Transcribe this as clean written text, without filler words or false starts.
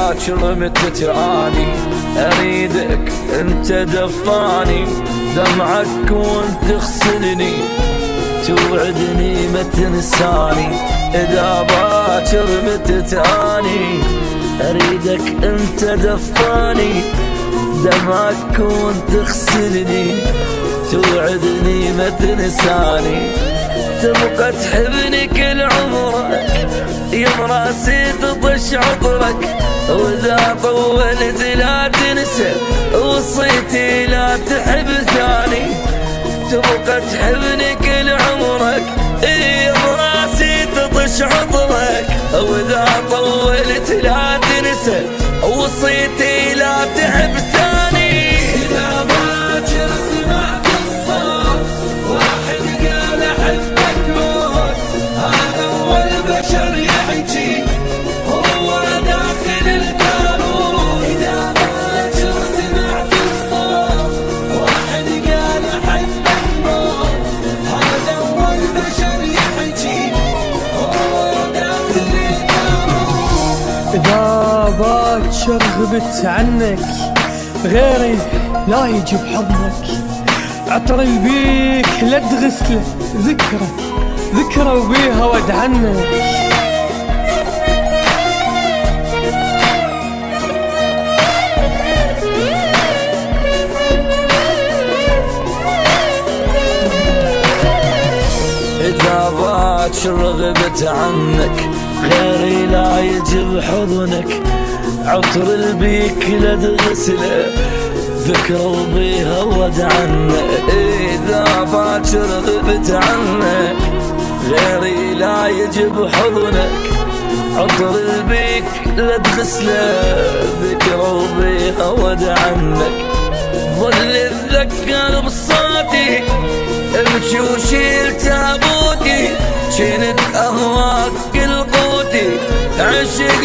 باكر متى تراني اريدك انت دفاني، دمعك وانت تغسلني توعدني ما تنساني. اذا باكر متى تراني اريدك انت دفاني، دمعك وانت تغسلني توعدني ما تنساني. تبقى تحبني كل عمرك يا مراسي تطش عطرك، واذا طولت لا تنسى وصيتي لا تحب ثاني. تبقى تحبني كل عمرك يا مراسي تطش عطرك، واذا طولت لا تنسى وصيتي لا تحب ثاني. إذا باكر سمعت الصوت واحد قال أحبك موت، هذا أول بشر يحكي هو داخل التابوت. إذا باكر سمعت الصوت واحد قال أحبك موت، هذا أول بشر يحكي هو داخل التابوت. إذا باكر غبت عنك غيري لا يجي بحضنك، عطر البيك لا تغسله ذكرى وبيها ود عنك. إذا باكر غبت عنك غيري لا يجي بحضنك، عطر البيك لا تغسله ذكرى وبيها ود عنك. إذا باكر غبت عنك غيري لا يجي بحضنك، عطر البيك لا تغسله ذكرى وبيها ود عنك. ظل اتذكر بصوتي ابكي وشيل تابوتي، كنت اهواك كل قوتي عشق